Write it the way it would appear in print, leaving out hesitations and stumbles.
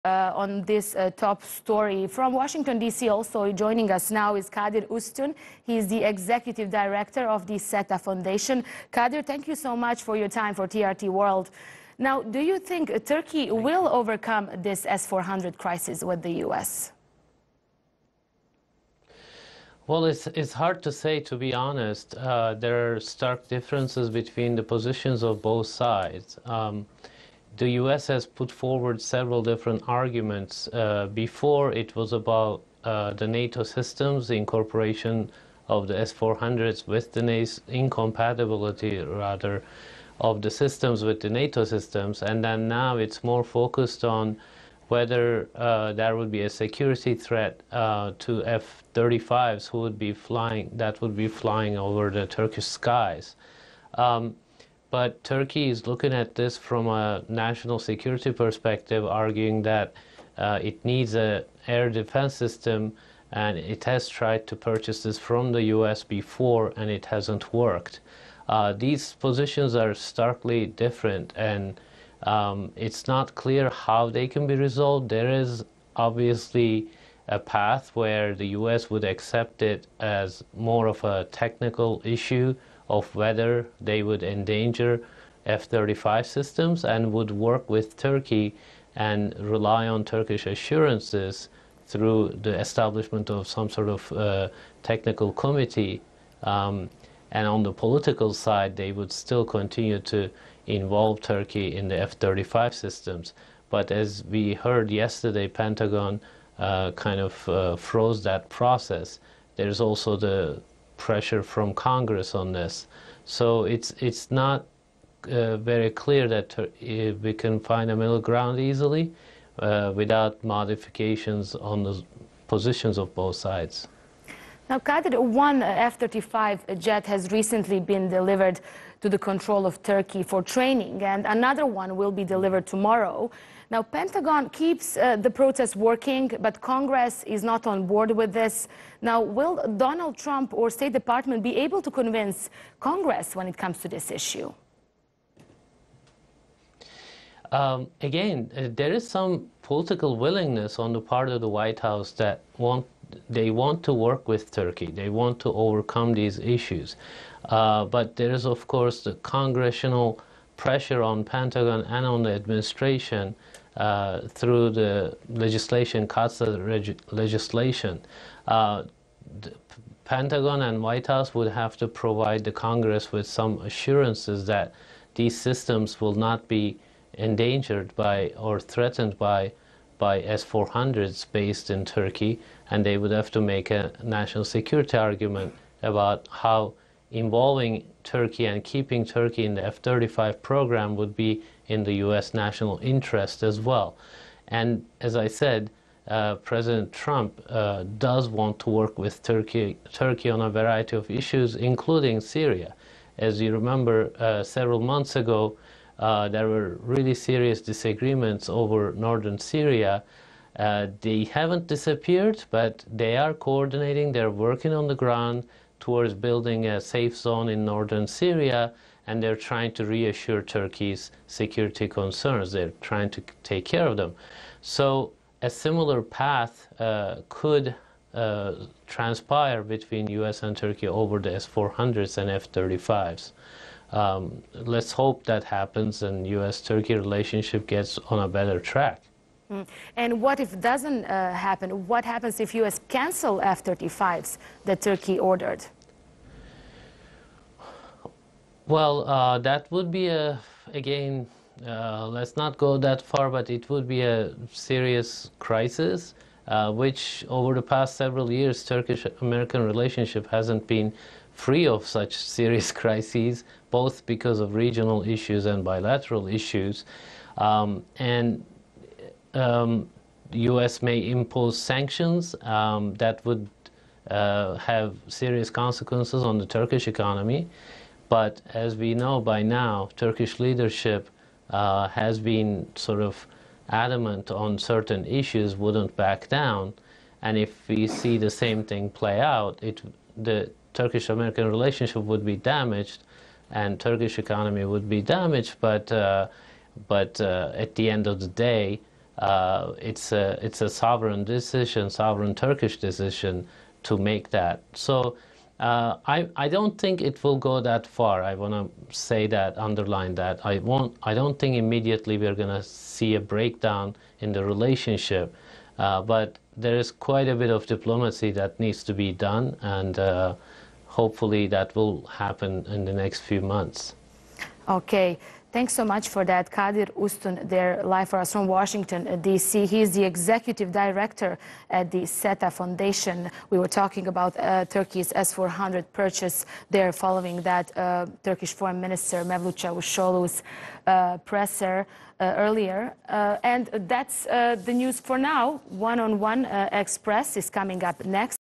On this top story. From Washington, D.C. also joining us now is Kadir Ustun. He is the Executive Director of the SETA Foundation. Kadir, thank you so much for your time for TRT World. Now, do you think Turkey will overcome this S-400 crisis with the U.S.? Well, it's hard to say, to be honest. There are stark differences between the positions of both sides. The U.S. has put forward several different arguments. Before, it was about the NATO systems, the incorporation of the S-400s with the incompatibility, rather, of the systems with the NATO systems. And then now it's more focused on whether there would be a security threat to F-35s that would be flying over the Turkish skies. But Turkey is looking at this from a national security perspective, arguing that it needs an air defense system, and it has tried to purchase this from the U.S. before, and it hasn't worked. These positions are starkly different, and it's not clear how they can be resolved. There is obviously a path where the U.S. would accept it as more of a technical issue of whether they would endanger F-35 systems and would work with Turkey and rely on Turkish assurances through the establishment of some sort of technical committee. And on the political side, they would still continue to involve Turkey in the F-35 systems. But as we heard yesterday, Pentagon kind of froze that process. There's also the pressure from Congress on this. So it's not very clear that we can find a middle ground easily without modifications on the positions of both sides. Now, Kadir, one F-35 jet has recently been delivered to the control of Turkey for training, and another one will be delivered tomorrow. Now, Pentagon keeps the process working, but Congress is not on board with this. Now, will Donald Trump or State Department be able to convince Congress when it comes to this issue? Again, there is some political willingness on the part of the White House that they want to work with Turkey. They want to overcome these issues. But there is, of course, the congressional pressure on Pentagon and on the administration through the legislation, CATSA legislation. The Pentagon and White House would have to provide the Congress with some assurances that these systems will not be endangered by or threatened by S-400s based in Turkey, and they would have to make a national security argument about how involving Turkey and keeping Turkey in the F-35 program would be in the U.S. national interest as well. And as I said, President Trump does want to work with Turkey on a variety of issues, including Syria. As you remember, several months ago, there were really serious disagreements over northern Syria. They haven't disappeared, but they are coordinating. They're working on the ground towards building a safe zone in northern Syria, and they're trying to reassure Turkey's security concerns. They're trying to take care of them. So a similar path could transpire between U.S. and Turkey over the S-400s and F-35s. Let's hope that happens and U.S.-Turkey relationship gets on a better track. And what if it doesn't happen? What happens if U.S. cancel F-35s that Turkey ordered? Well, that would be again, let's not go that far, but it would be a serious crisis, which over the past several years, Turkish-American relationship hasn't been free of such serious crises, both because of regional issues and bilateral issues. The U.S. may impose sanctions that would have serious consequences on the Turkish economy. But as we know by now, Turkish leadership has been sort of adamant on certain issues, wouldn't back down. And if we see the same thing play out, the Turkish-American relationship would be damaged and Turkish economy would be damaged. But at the end of the day, it's a sovereign decision, sovereign Turkish decision to make that. So I don't think it will go that far. I want to say that, underline that. I don't think immediately we're going to see a breakdown in the relationship, but there is quite a bit of diplomacy that needs to be done, and hopefully that will happen in the next few months. Okay. Thanks so much for that, Kadir Ustun, there live for us from Washington, D.C. He is the executive director at the SETA Foundation. We were talking about Turkey's S-400 purchase there, following that Turkish Foreign Minister Mevlut Cavusoglu's presser earlier. And that's the news for now. One-on-One Express is coming up next.